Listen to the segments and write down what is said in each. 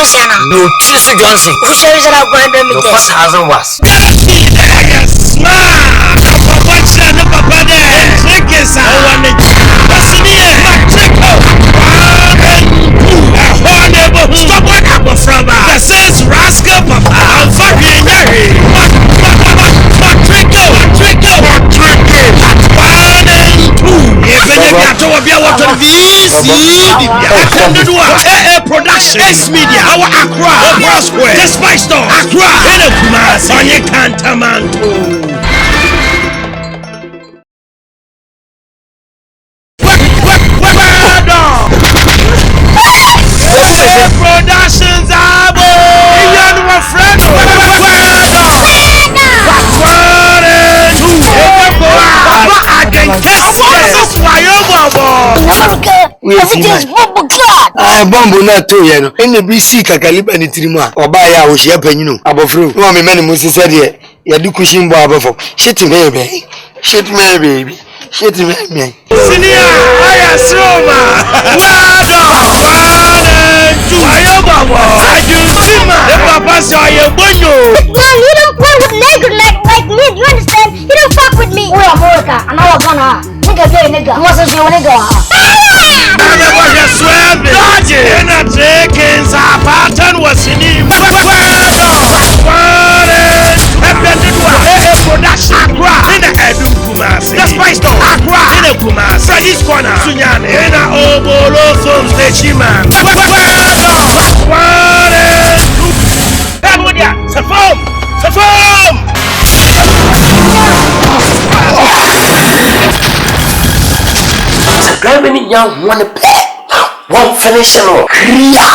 Siana. No, Tracy Johnson. Who says that I'm going to be there? 1,000 was. Stop what happened from that says Rascal Papa. I'm fucking production X Media our Accra Accra Square just by store Accra in a Kumasi on your Cantamanto Productions abo Iyan my friend everything's bubble clot. Bombo na to ye no. Ene bi si kakaliba ni tirimu a. Oba ya wo hia panyinu. Abofro. No me mane mo sise de ye du kushin bo abofo. Shit me baby. Shit me baby. Shit me me. Senior, aya soma. Ayo baba. Aju sima. The papa saw you bonyo. No, you don't play with nigger like me. You understand? You don't fuck with me. We're America. And I'm gonna nigga get a nigga. What's this you nigga? Pattern was in him. Production Accra in the Edu Kumasi. The Spice Dog Accra in the Kumasi. Freddy's Corner Sunyane in a Obolo from Techiman. Grammy young one pay. One finish no. Kriya.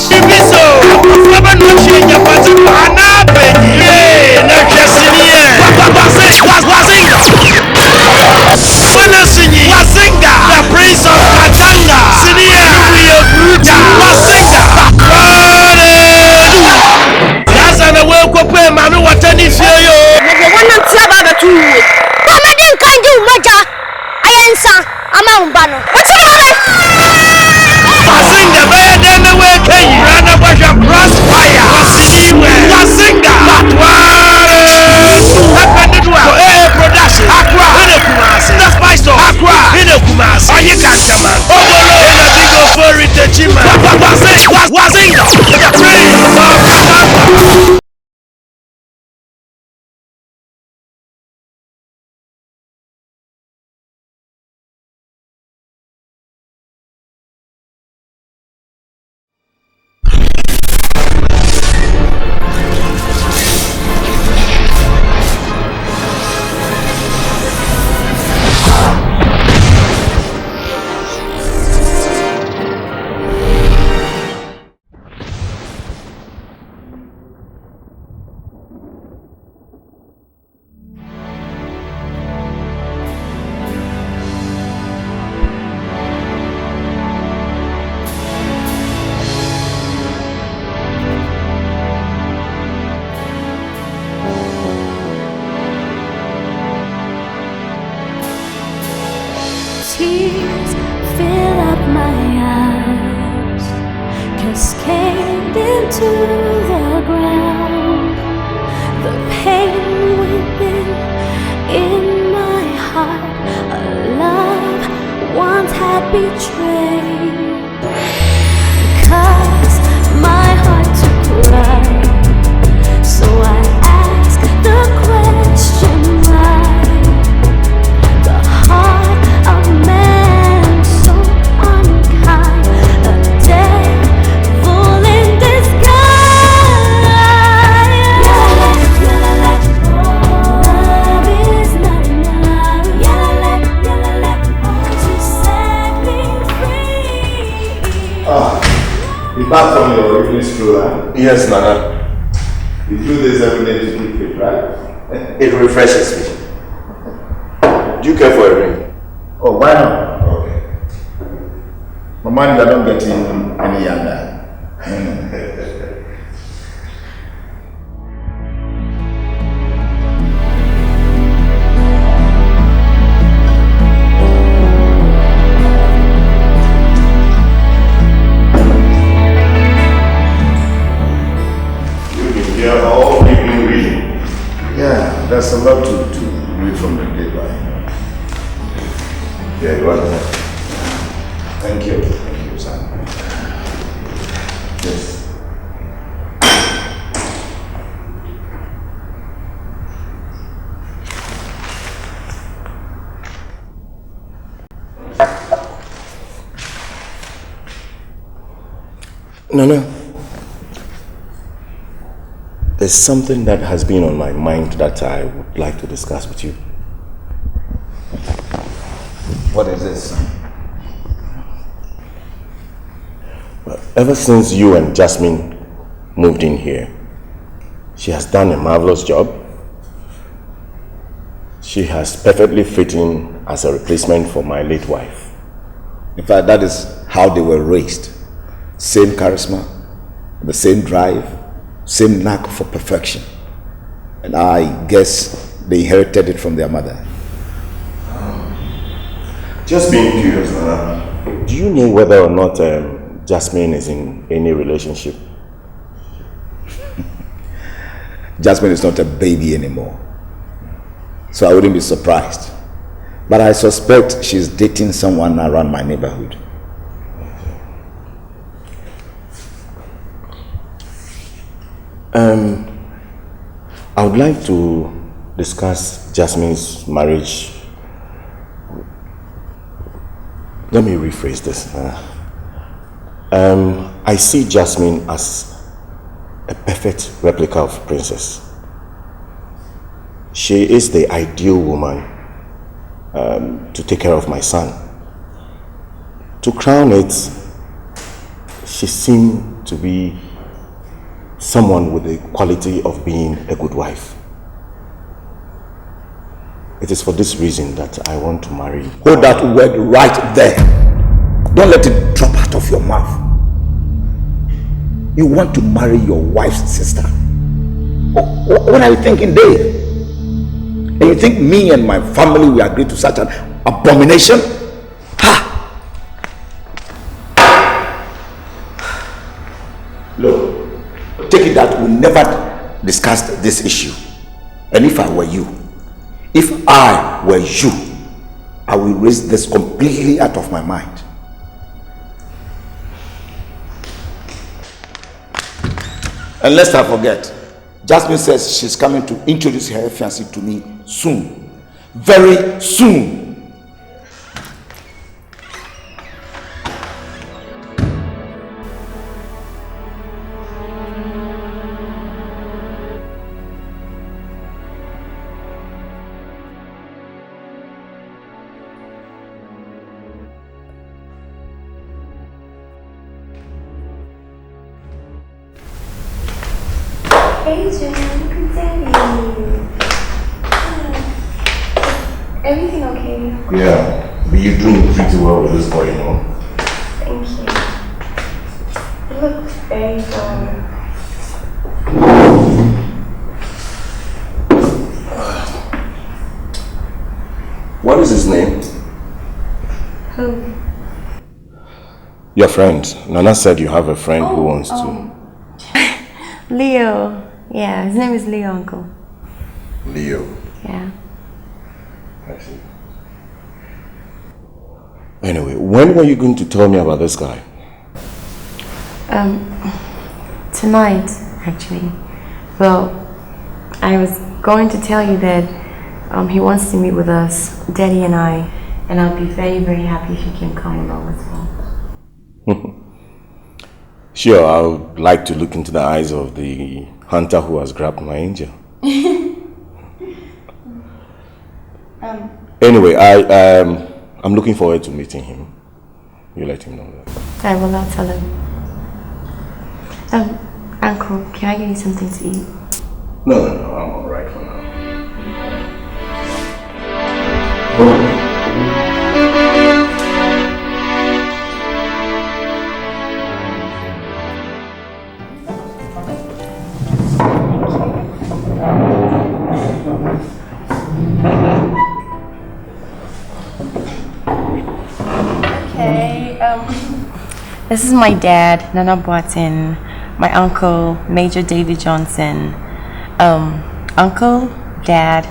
The Prince of Katanga, Senior, Wasinga, that's an away coupé, Manu, what any fear you. The one I'm about the two. Mama didn't kind you, Maja. I answer. I'm out, Bano. What's your name? Wasinga, better than the way can you run up with your crossfire. Wasinga, production, Accra, in the Kumasi, the Spice Dog, Accra, in the Kumasi, or you can't come on. Obolo, in a big old furry Techima, Wasinga, the Prince of Katanga. Tears fill up my eyes, cascade into the ground. The pain within in my heart, a love once had betrayed. Cause my heart to cry, so I ask the question why. The heart of man so unkind, a devil in disguise. Love is not enough to set me free. You're back from your evening school, huh? Yes, Nana. You do this every day to keep fit, right? It refreshes me. Do you care for a ring? Oh, why not? Okay. My mind, I don't get any younger. There's a lot to read from the paper. Yeah, you want that? Thank you. Thank you, son. Yes. No. There's something that has been on my mind that I would like to discuss with you. What is this? Well, ever since you and Jasmine moved in here, she has done a marvelous job. She has perfectly fit in as a replacement for my late wife. In fact, that is how they were raised. Same charisma, the same drive, same knack for perfection. And I guess they inherited it from their mother. Just being curious, Nana. Do you know whether or not Jasmine is in any relationship? Jasmine is not a baby anymore, so I wouldn't be surprised. But I suspect she's dating someone around my neighborhood. I would like to discuss Jasmine's marriage. Let me rephrase this. I see Jasmine as a perfect replica of Princess. She is the ideal woman to take care of my son. To crown it, she seemed to be someone with the quality of being a good wife. It is for this reason that I want to marry. Hold that word right there. Don't let it drop out of your mouth. You want to marry your wife's sister. What are you thinking, Dave? And you think me and my family will agree to such an abomination? Ha! Look, take it that we never discussed this issue. And if I were you, I will raise this completely out of my mind. And lest I forget, Jasmine says she's coming to introduce her fiancé to me soon. Very soon. Adrian, good day. Everything okay? Yeah, but you're doing pretty well with this boy, you know. Thank you. You look very dull. What is his name? Who? Your friend. Nana said you have a friend who wants to. Leo. Yeah, his name is Leo, Uncle. Leo. Yeah. I see. Anyway, when were you going to tell me about this guy? Tonight, actually. Well, I was going to tell you that he wants to meet with us, Daddy and I, and I'll be very, very happy if you can come along as well. Sure, I would like to look into the eyes of the hunter who has grabbed my angel. Anyway, I'm looking forward to meeting him. You let him know that. I will not tell him. Uncle, can I get you something to eat? No, I'm alright for now. This is my dad, Nana Boatin, my uncle, Major David Johnson. Uncle, Dad.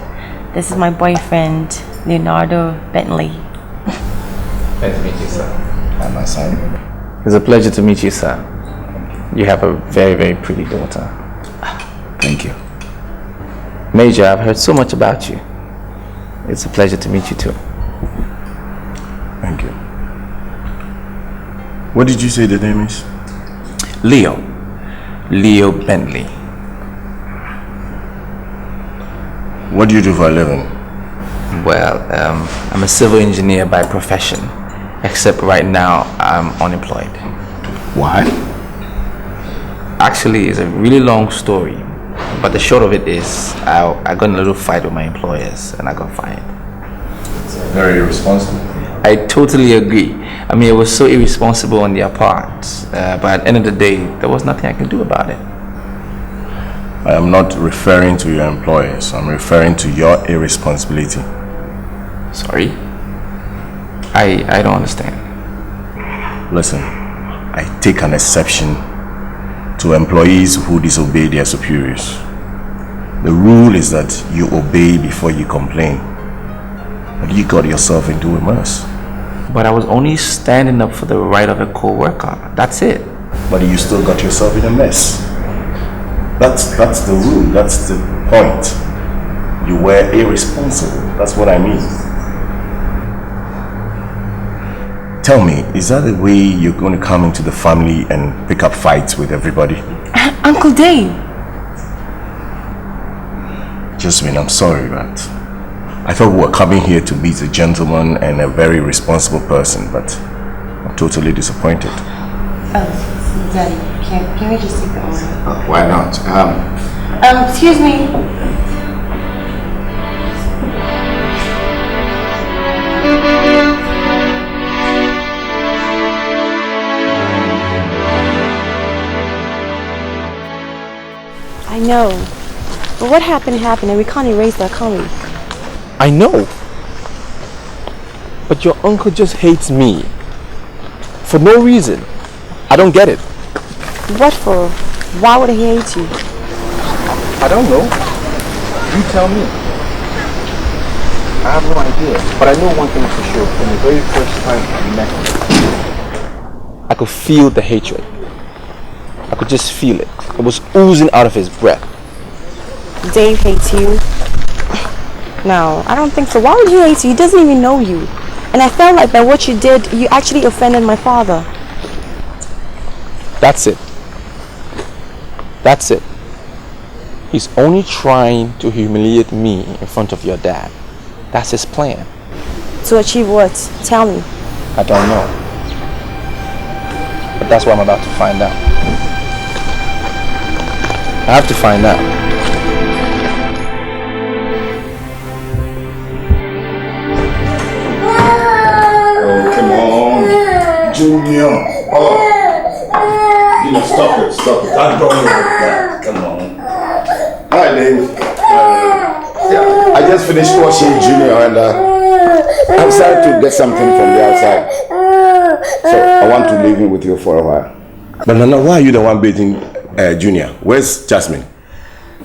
This is my boyfriend, Leonardo Bentley. Nice to meet you, sir. And my son. It's a pleasure to meet you, sir. You have a very, very pretty daughter. Thank you. Major, I've heard so much about you. It's a pleasure to meet you too. Thank you. What did you say the name is? Leo Bentley. What do you do for a living? Well, I'm a civil engineer by profession, except right now I'm unemployed. Why? Actually, it's a really long story, but the short of it is I got in a little fight with my employers and I got fired. It's very irresponsible. I totally agree. I mean, it was so irresponsible on their part, but at the end of the day, there was nothing I could do about it. I am not referring to your employers. I'm referring to your irresponsibility. Sorry? I don't understand. Listen, I take an exception to employees who disobey their superiors. The rule is that you obey before you complain. But you got yourself into a mess. But I was only standing up for the right of a co-worker. That's it. But you still got yourself in a mess. That's the rule. That's the point. You were irresponsible. That's what I mean. Tell me, is that the way you're going to come into the family and pick up fights with everybody? Uncle Dave! Jasmine, I'm sorry, but I thought we were coming here to meet a gentleman and a very responsible person, but I'm totally disappointed. Oh, Daddy, can we just take the order? Why not? Excuse me. I know. But what happened and we can't erase that, can we? I know. But your uncle just hates me. For no reason. I don't get it. What for? Why would he hate you? I don't know. You tell me. I have no idea. But I know one thing for sure. From the very first time I met him, I could feel the hatred. I could just feel it. It was oozing out of his breath. Dave hates you? No, I don't think so. Why would he hate you? He doesn't even know you. And I felt like by what you did, you actually offended my father. That's it. That's it. He's only trying to humiliate me in front of your dad. That's his plan. To achieve what? Tell me. I don't know. But that's what I'm about to find out. I have to find out. Oh, come on. Junior. Oh. You know, stop it. I'm going with that. Come on. Hi, Dave. Yeah, I just finished watching Junior and I'm sorry to get something from the outside. So I want to leave him with you for a while. But Nana, why are you the one bathing Junior? Where's Jasmine?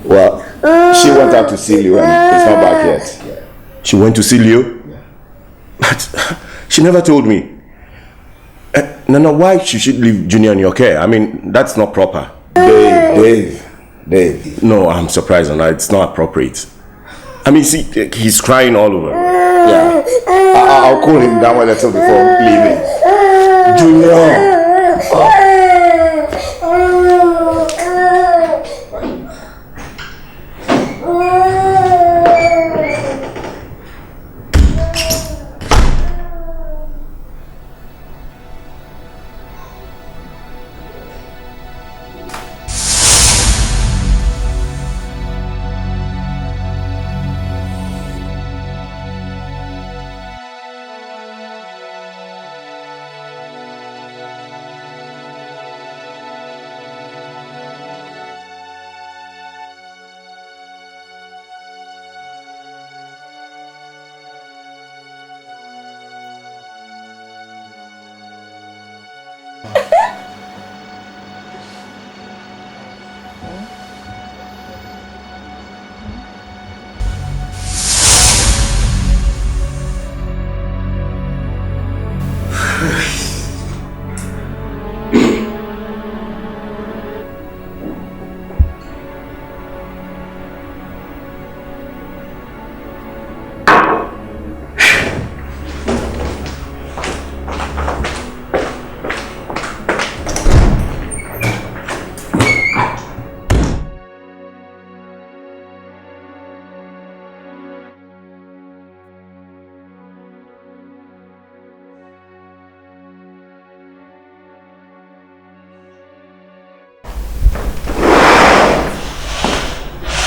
Well, she went out to see Leo and it's not back yet. She went to see Leo? Yeah. But she never told me. Nana, why she should leave Junior in your care? I mean, that's not proper. Dave. No, I'm surprised, Nana. It's not appropriate. I mean, see, he's crying all over. Yeah. I'll cool him down a little before leaving. Junior.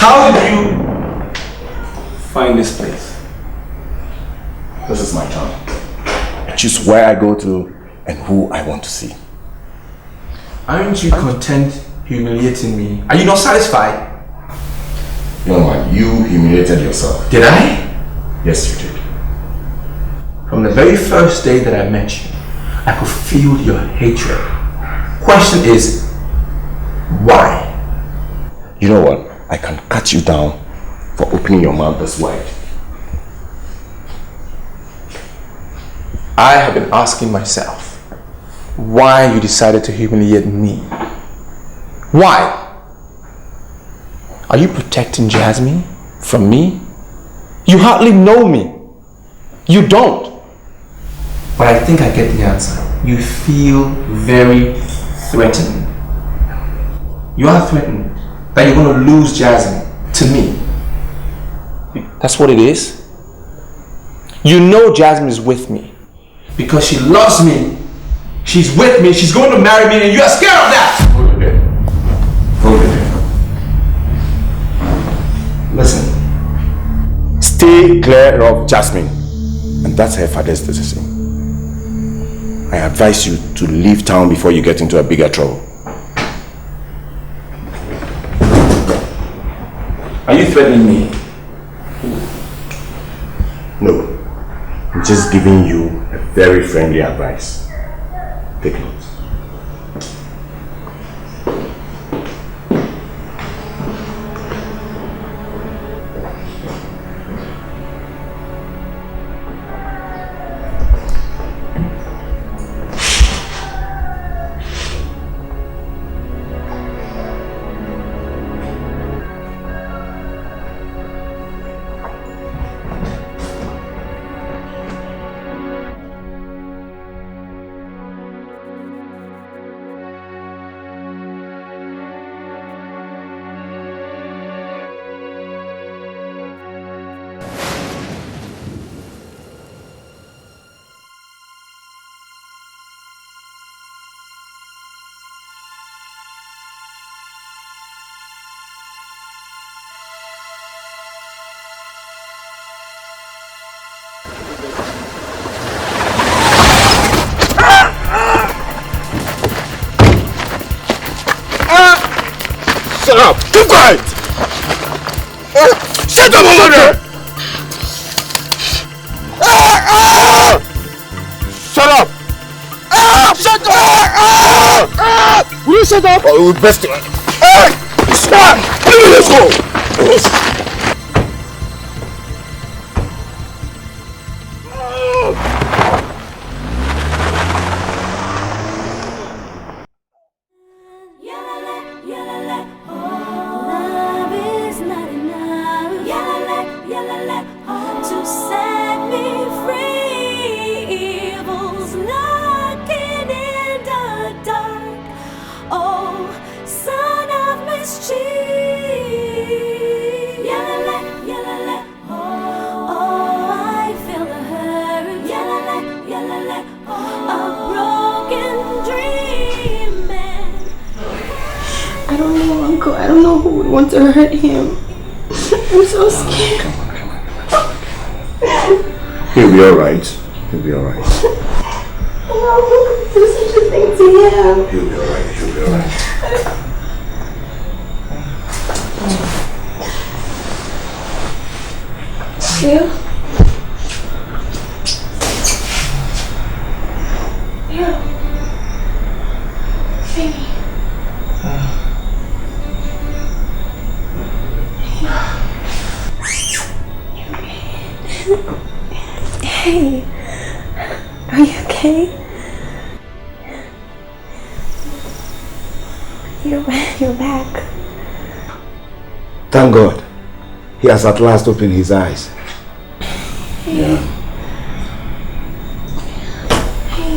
How did you find this place? This is my town. I choose where I go to and who I want to see. Aren't you content humiliating me? Are you not satisfied? Young man, you humiliated yourself. Did I? Yes, you did. From the very first day that I met you, I could feel your hatred. Question is, why? You know what? I can cut you down for opening your mouth this wide. I have been asking myself why you decided to humiliate me. Why? Are you protecting Jasmine from me? You hardly know me. You don't. But I think I get the answer. You feel very threatened. You are threatened that you're going to lose Jasmine to me. That's what it is. You know Jasmine is with me because she loves me. She's with me. She's going to marry me, and you are scared of that. Hold it there. Hold it there. Listen. Stay clear of Jasmine. And that's her father's decision. I advise you to leave town before you get into a bigger trouble. Are you threatening me? No. I'm just giving you a very friendly advice. Take note. Shut up! Keep quiet! Shut up over there! Shut up! Shut up! Will you shut up? Oh, we best. Stop! Let's go! I don't know who would want to hurt him. I'm so scared. Come on. He'll be alright. He'll be alright. No, who could do such a thing to him? He'll be alright. He'll be alright. Yeah. Yeah. Baby. Hey, are you okay? You're back. Thank God. He has at last opened his eyes. Hey. Hey.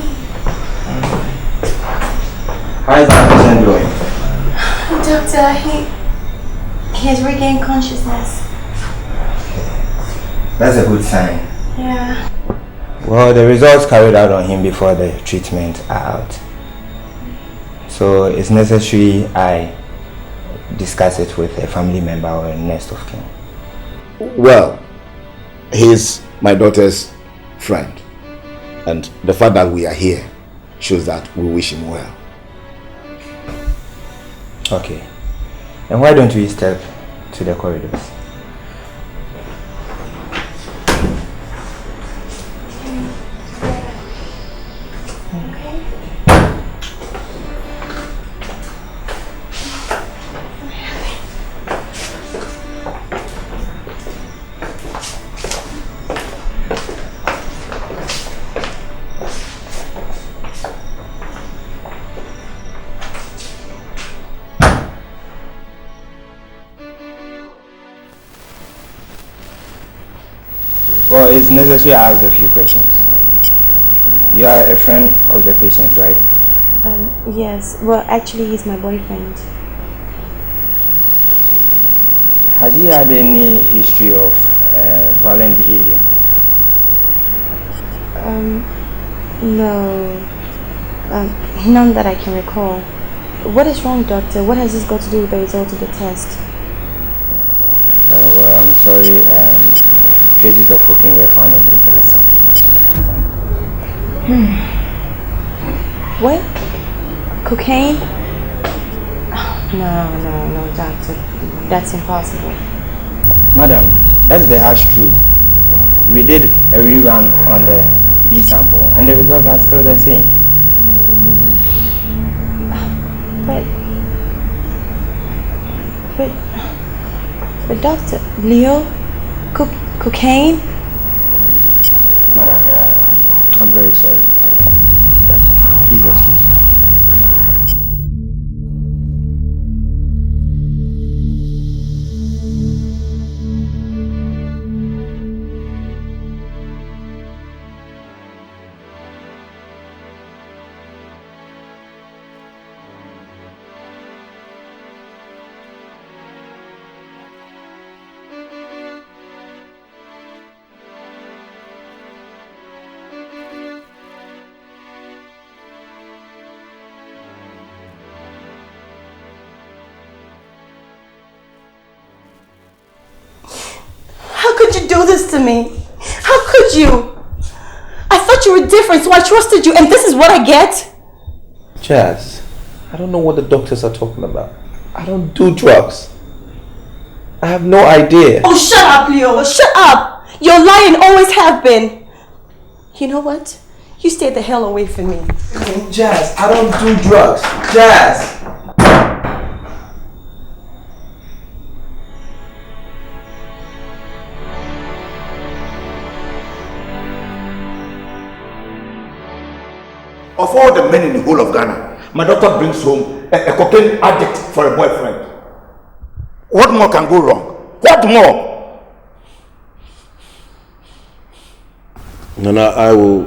How is that patient doing? Doctor, he has regained consciousness. That's a good sign. Yeah. Well, the results carried out on him before the treatment are out. So it's necessary I discuss it with a family member or a next of kin? Well, he's my daughter's friend. And the fact that we are here shows that we wish him well. Okay. And why don't we step to the corridors? Well, it's necessary I ask a few questions. You are a friend of the patient, right? Yes. Well, actually, he's my boyfriend. Has he had any history of violent behavior? No. None that I can recall. What is wrong, doctor? What has this got to do with the result of the test? Well, I'm sorry. Traces of cocaine were found in the gas. What? Cocaine? No, doctor. That's impossible. Madam, that's the harsh truth. We did a rerun on the B sample and the results are still the same. But doctor, Leo? Cocaine? Madam, I'm very sorry. He's asleep. Do this to me? How could you? I thought you were different, so I trusted you, and this is what I get? Jazz, I don't know what the doctors are talking about. I don't do drugs. I have no idea. Oh, shut up, Leo. Shut up. You're lying, always have been. You know what? You stay the hell away from me. Jazz, I don't do drugs. Jazz! Of all the men in the whole of Ghana, my daughter brings home a cocaine addict for a boyfriend. What more can go wrong? What more? Nana, I will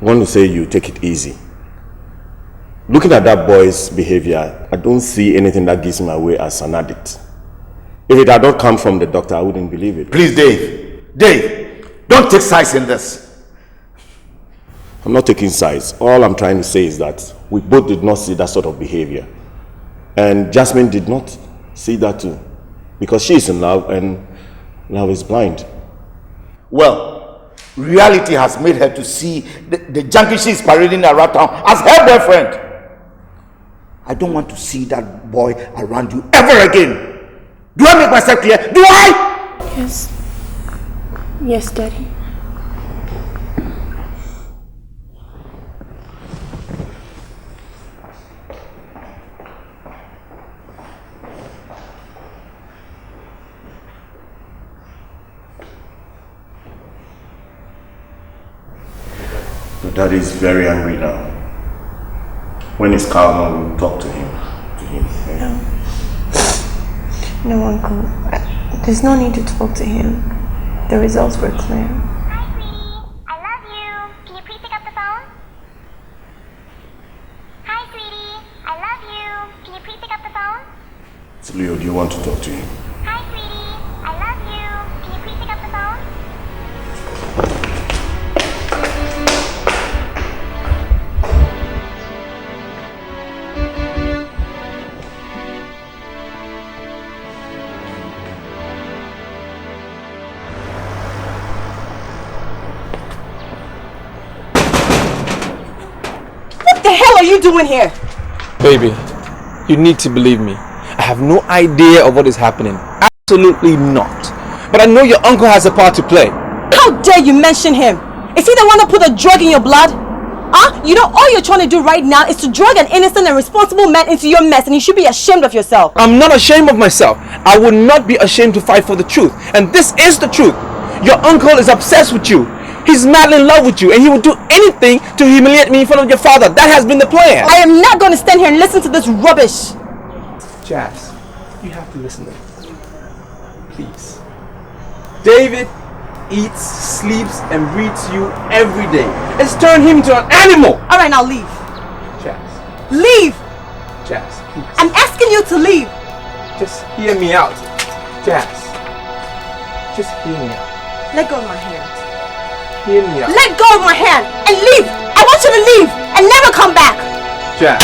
want to say you take it easy. Looking at that boy's behavior, I don't see anything that gives him away as an addict. If it had not come from the doctor, I wouldn't believe it. Please, Dave, don't take sides in this. I'm not taking sides. All I'm trying to say is that we both did not see that sort of behavior. And Jasmine did not see that too. Because she is in love and love is blind. Well, reality has made her to see the junkie she is parading around town as her boyfriend. I don't want to see that boy around you ever again. Do I make myself clear? Do I? Yes. Yes, Daddy. Your daddy is very angry now. When he's calm, we'll talk to him. No, Uncle. There's no need to talk to him. The results were clear. Hi, sweetie. I love you. Can you please pick up the phone? Hi, sweetie. I love you. Can you please pick up the phone? So Leo, do you want to talk to him? Hi, sweetie. I love you. Can you please pick up the phone? are you doing here? Baby, you need to believe me. I have no idea of what is happening. Absolutely not. But I know your uncle has a part to play. How dare you mention him? Is he the one that put the drug in your blood? You know all you're trying to do right now is to drag an innocent and responsible man into your mess, and you should be ashamed of yourself. I'm not ashamed of myself. I would not be ashamed to fight for the truth. And this is the truth. Your uncle is obsessed with you. He's madly in love with you, and he would do anything to humiliate me in front of your father. That has been the plan. I am not going to stand here and listen to this rubbish. Jazz, you have to listen to me. Please. David eats, sleeps, and breathes you every day. It's turned him into an animal. All right, now leave. Jazz. Leave. Jazz, please. I'm asking you to leave. Just hear me out. Jazz. Just hear me out. Let go of my hand. Hear me out. Let go of my hand and leave. I want you to leave and never come back. Jazz.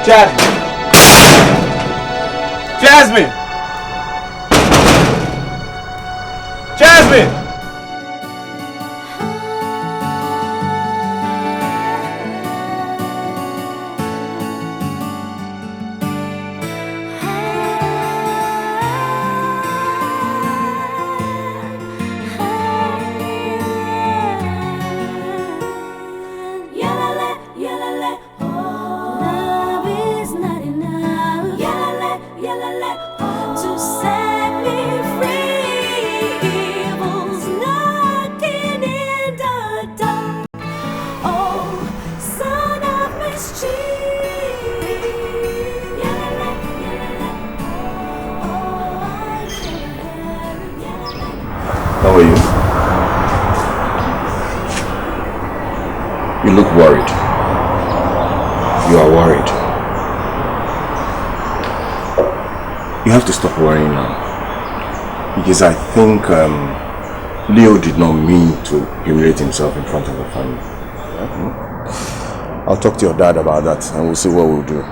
Jasmine. Jasmine. Jasmine. How are you? You look worried. You are worried. You have to stop worrying now. Because I think Leo did not mean to humiliate himself in front of the family. I'll talk to your dad about that and we'll see what we'll do.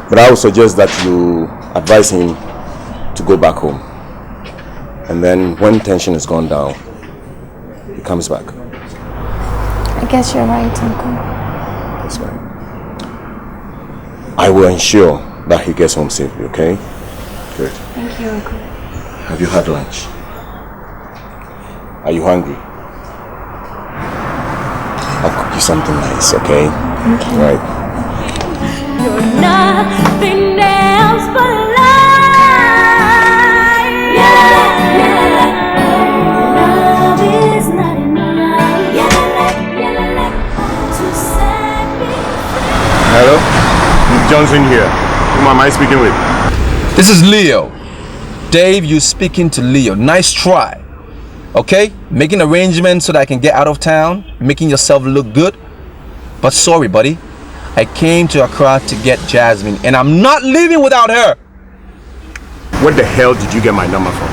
But I would suggest that you advise him to go back home. And then when tension has gone down, he comes back. I guess you're right, Uncle. That's right. I will ensure that he gets home safely, okay? Good. Thank you, Uncle. Have you had lunch? Are you hungry? I'll cook you something nice, okay? Okay. Right. You're nothing else but a lie. Love is not enough. To set me free. Hello? Johnson here. Whom am I speaking with? This is Leo. Dave, you speaking to Leo. Nice try. Okay? Making arrangements so that I can get out of town. Making yourself look good. But sorry, buddy. I came to Accra to get Jasmine, and I'm not leaving without her. Where the hell did you get my number from?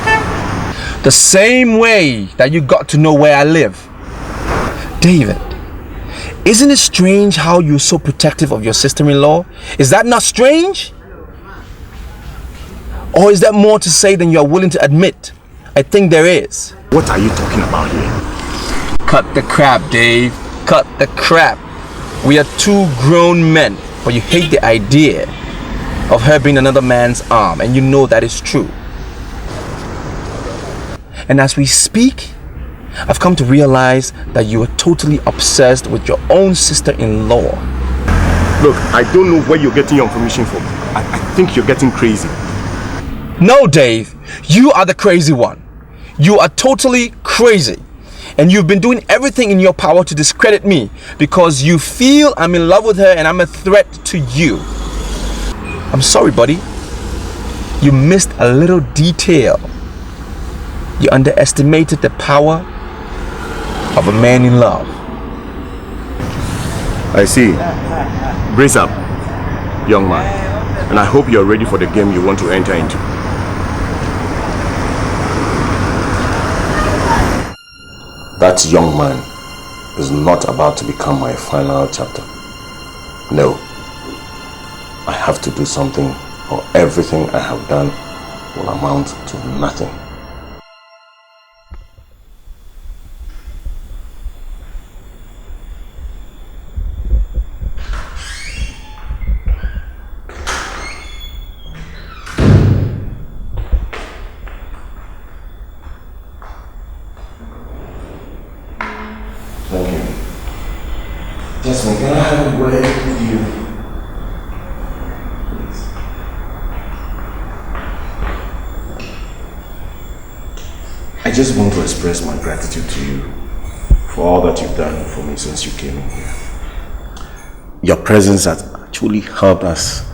The same way that you got to know where I live. David, isn't it strange how you're so protective of your sister-in-law? Is that not strange? Or is that more to say than you're willing to admit? I think there is. What are you talking about here? Cut the crap, Dave. Cut the crap. We are two grown men, but you hate the idea of her being another man's arm, and you know that is true. And as we speak, I've come to realize that you are totally obsessed with your own sister-in-law. Look, I don't know where you're getting your information from. I think you're getting crazy. No, Dave, you are the crazy one. You are totally crazy. And you've been doing everything in your power to discredit me because you feel I'm in love with her and I'm a threat to you. I'm sorry, buddy. You missed a little detail. You underestimated the power of a man in love. I see. Brace up, young man. And I hope you're ready for the game you want to enter into. That young man is not about to become my final chapter. No. I have to do something or everything I have done will amount to nothing. Jasmine, can I have a word with you? Please. I just want to express my gratitude to you for all that you've done for me since you came in here. Your presence has actually helped us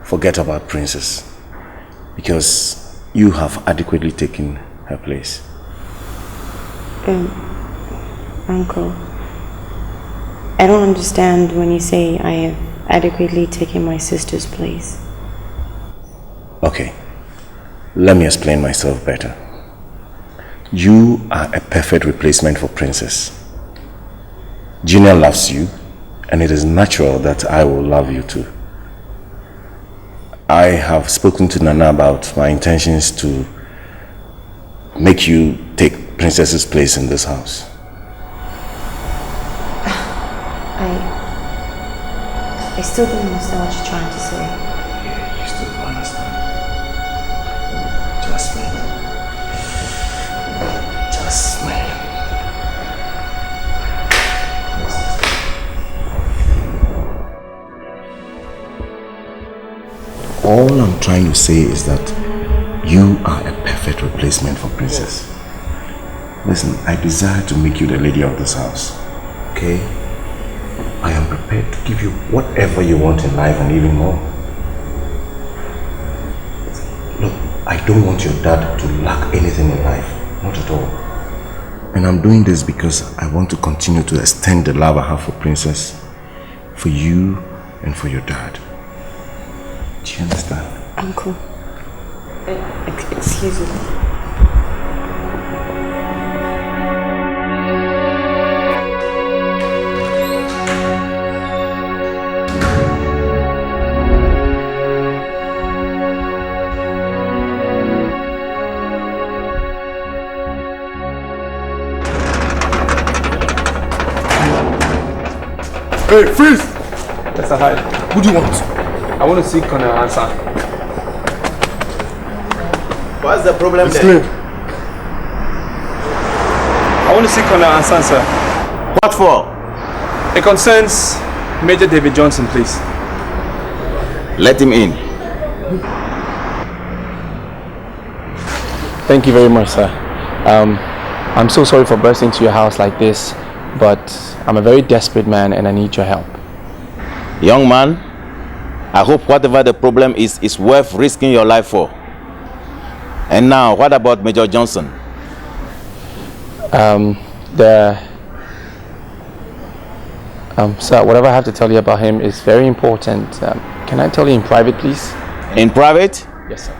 forget about Princess because you have adequately taken her place. Uncle, I don't understand when you say I have adequately taken my sister's place. Okay, let me explain myself better. You are a perfect replacement for Princess. Junior loves you, and it is natural that I will love you too. I have spoken to Nana about my intentions to make you take Princess's place in this house. I still don't understand what you're trying to say. You still don't understand. Jasmine. All I'm trying to say is that you are a perfect replacement for Princess. Listen, I desire to make you the lady of this house. Okay? I am prepared to give you whatever you want in life and even more. Look, I don't want your dad to lack anything in life. Not at all. And I'm doing this because I want to continue to extend the love I have for Princess, for you, and for your dad. Do you understand? Uncle, excuse me. Hey, freeze! Yes, hi. Who do you want? I want to see Colonel Hansan. What's the problem there? I want to see Colonel Hansan, sir. What for? It concerns Major David Johnson, please. Let him in. Thank you very much, sir. I'm so sorry for bursting into your house like this, but I'm a very desperate man and I need your help. Young man, I hope whatever the problem is worth risking your life for. And now, what about Major Johnson? Sir, whatever I have to tell you about him is very important. Can I tell you in private, please? In private? Yes, sir.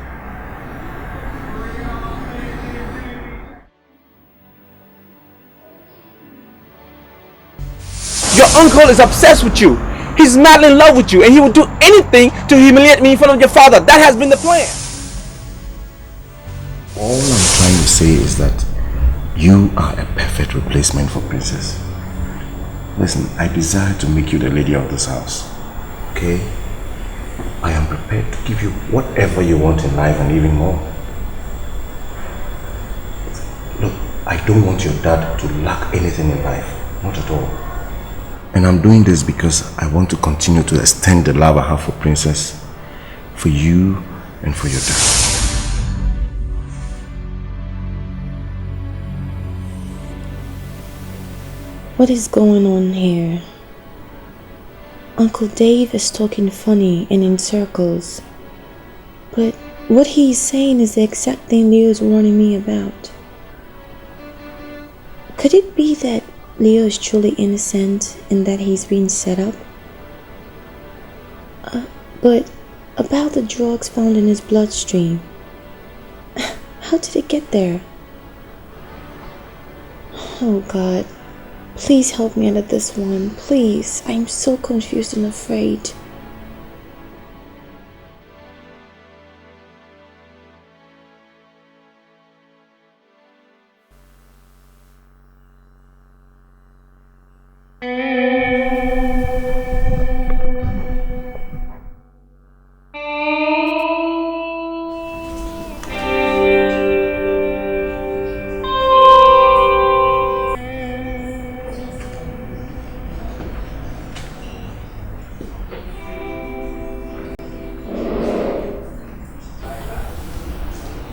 Your uncle is obsessed with you. He's madly in love with you and he would do anything to humiliate me in front of your father. That has been the plan. All I'm trying to say is that you are a perfect replacement for Princess. Listen, I desire to make you the lady of this house. Okay? I am prepared to give you whatever you want in life and even more. Look, I don't want your dad to lack anything in life. Not at all. And I'm doing this because I want to continue to extend the love I have for Princess, for you, and for your dad. What is going on here? Uncle Dave is talking funny and in circles. But what he's saying is the exact thing Leo is warning me about. Could it be that Leo is truly innocent and that he's being set up? But about the drugs found in his bloodstream. How did it get there? Oh God. Please help me out of this one. Please. I'm so confused and afraid.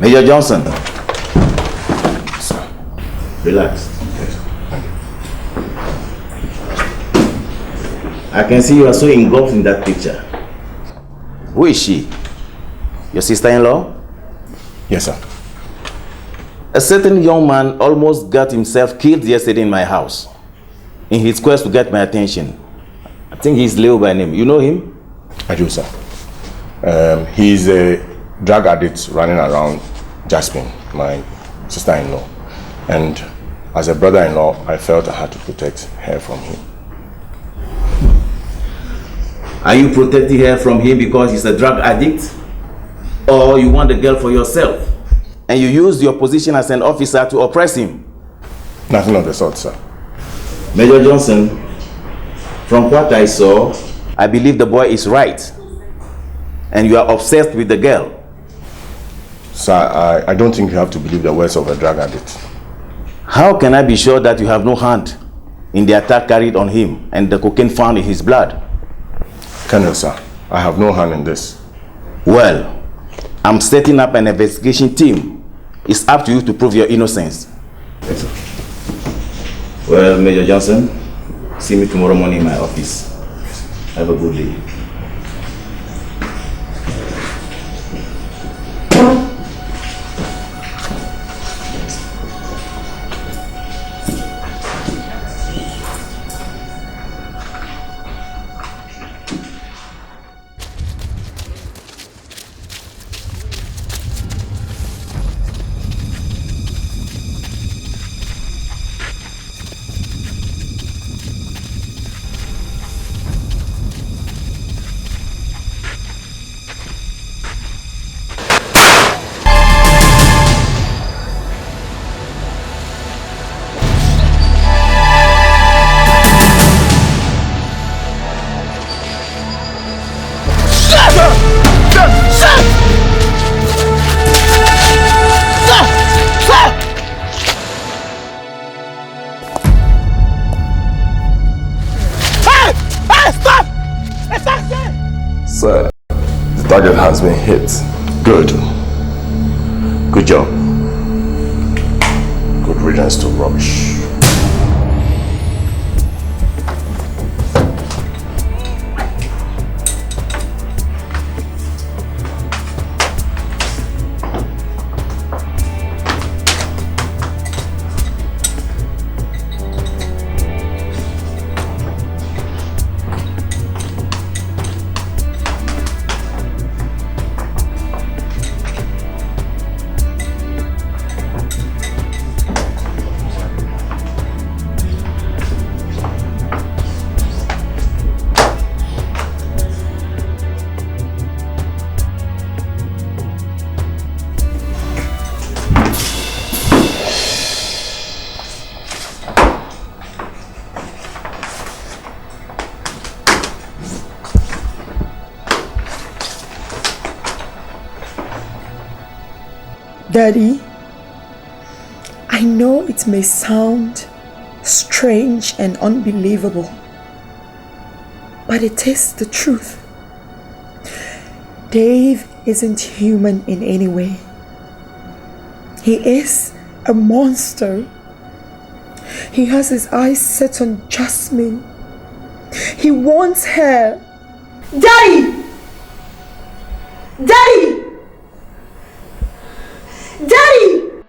Major Johnson. Relax. Yes. Thank you. I can see you are so engulfed in that picture. Who is she? Your sister-in-law? Yes, sir. A certain young man almost got himself killed yesterday in my house in his quest to get my attention. I think he's Leo by name. You know him? I do, sir. He's a drug addict running around Jasmine, my sister-in-law. And as a brother-in-law, I felt I had to protect her from him. Are you protecting her from him because he's a drug addict? Or you want the girl for yourself? And you use your position as an officer to oppress him? Nothing of the sort, sir. Major Johnson, from what I saw, I believe the boy is right. And you are obsessed with the girl. Sir, I don't think you have to believe the words of a drug addict. How can I be sure that you have no hand in the attack carried on him and the cocaine found in his blood? Colonel, sir, I have no hand in this. Well, I'm setting up an investigation team. It's up to you to prove your innocence. Yes, sir. Well, Major Johnson, see me tomorrow morning in my office. Have a good day. Sir, the target has been hit. Good. Good job. Good riddance to rubbish. Daddy, I know it may sound strange and unbelievable, but it is the truth. Dave isn't human in any way. He is a monster. He has his eyes set on Jasmine. He wants her. Daddy! Daddy! Daddy!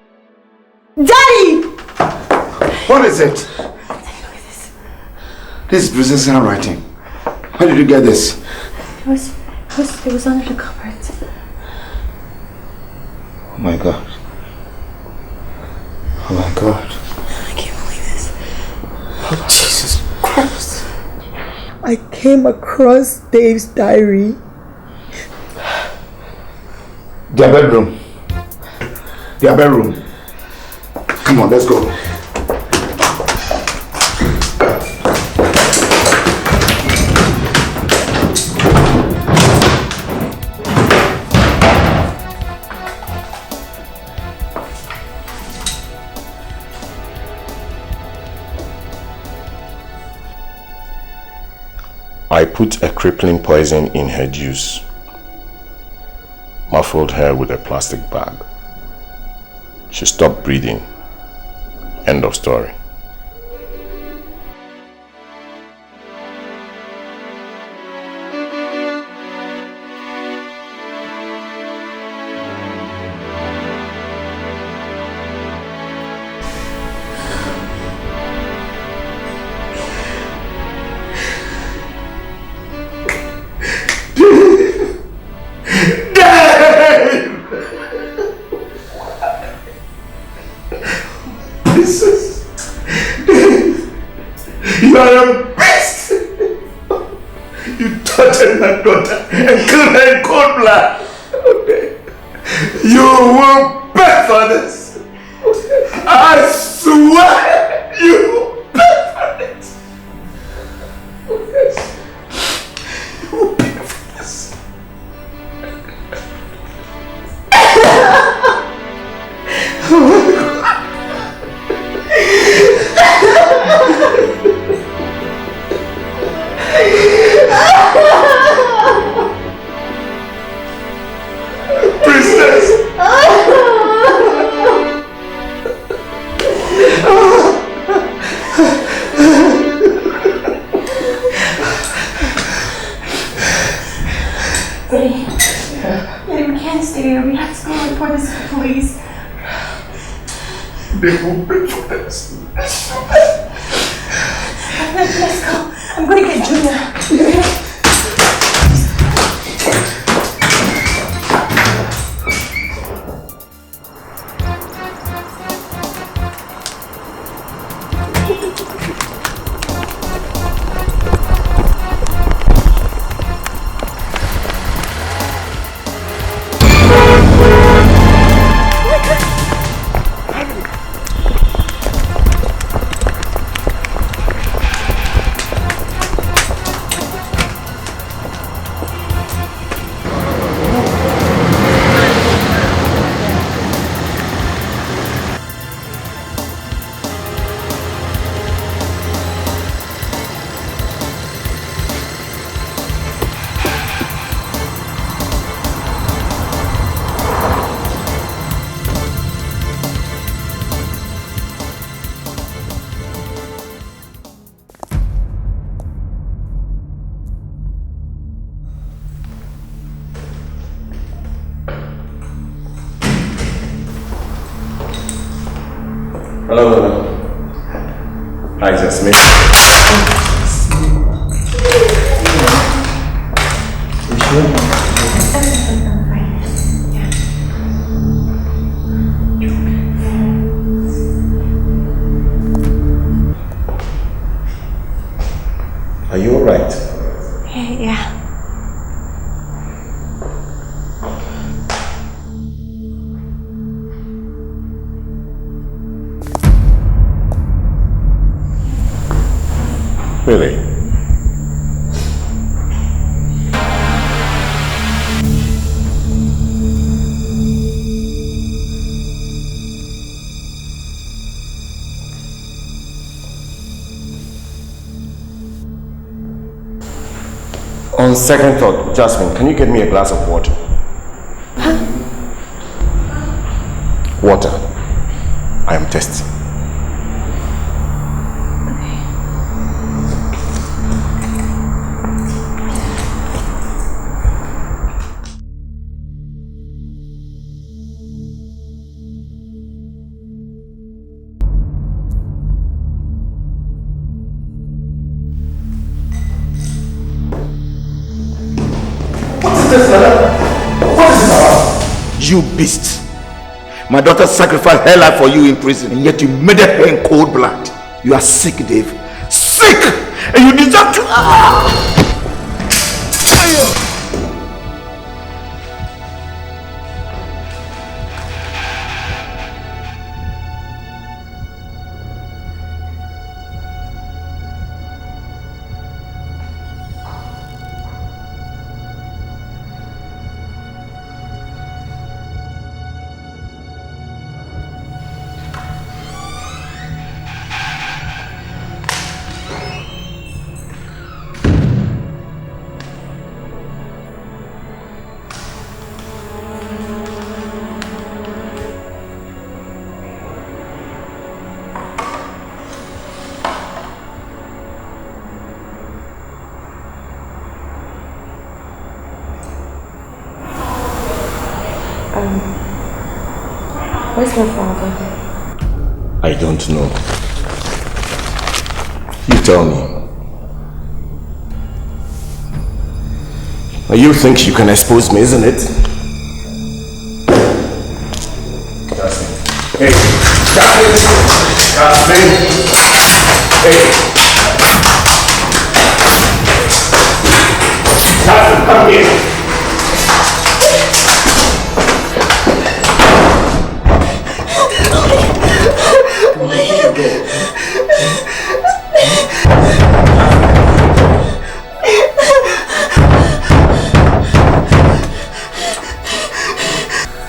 Daddy! What is it? This is Princess handwriting. How did you get this? It was under the cupboard. Oh my God. Oh my God. I can't believe this. Oh, Jesus Christ. I came across Dave's diary. Their bedroom. Their bedroom. Come on, let's go. I put a crippling poison in her juice, muffled her with a plastic bag, She stopped breathing. End of story. You are a beast! You tortured my daughter and killed her in cold blood! You will pay for this! I swear you will pay for it! You will pay for this! Oh my God! Princess! Daddy, we can't stay here. We have to go report this to the police. They will pay for this. Let's go. I'm going to get Junior. Hello. Hi, Jasmine. You sure? Are you alright? Yeah. Really? On second thought, Jasmine, can you get me a glass of water? Huh? Water. I am thirsty. You beast! My daughter sacrificed her life for you in prison, and yet you murdered her in cold blood. You are sick, Dave. Sick! And you deserve to... Where's my father? I don't know. You tell me. You think you can expose me, isn't it? Jasmine. Hey! Jasmine! Jasmine! Hey! Jasmine, come here!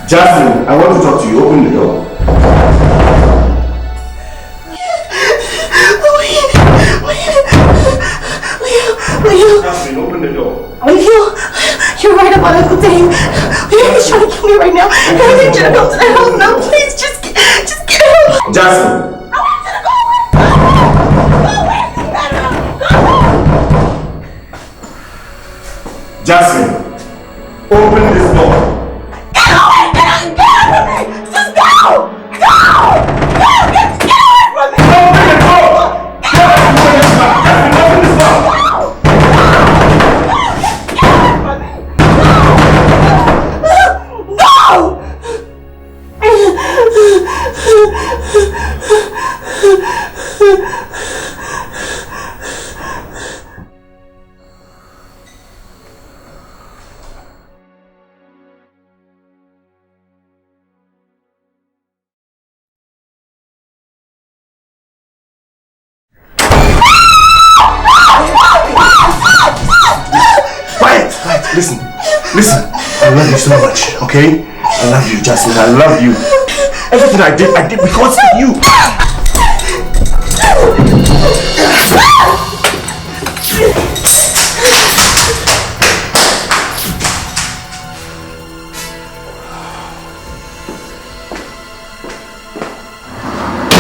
Jasmine, I want to talk to you. Open the door. Jasmine, open the door. You're right about Uncle Dave. He's trying to kill me right now. I need you to go to the house now. Please, just get out. Jasmine. Jasmine, open this door. Listen, I love you so much, okay? I love you, Jasmine, I love you. Everything I did because of you.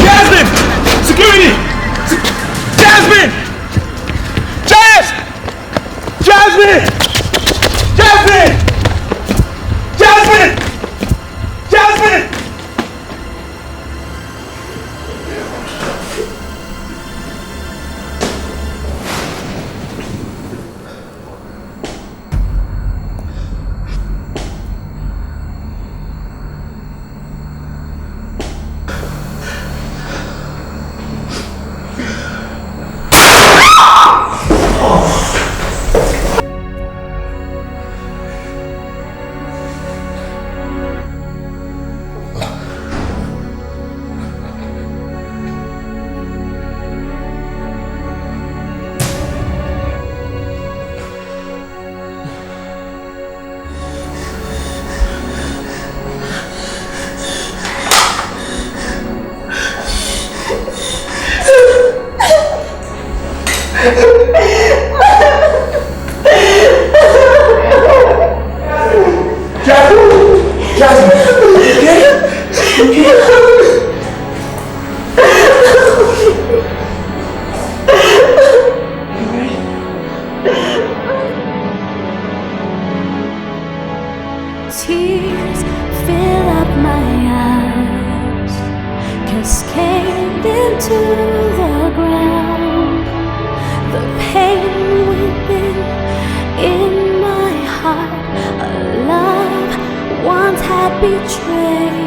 Jasmine! Security! Jasmine! Jasmine! Jasmine! Jasmine! Jasmine! Tears fill up my eyes, cascade into the ground. The pain within, in my heart, a love once had betrayed.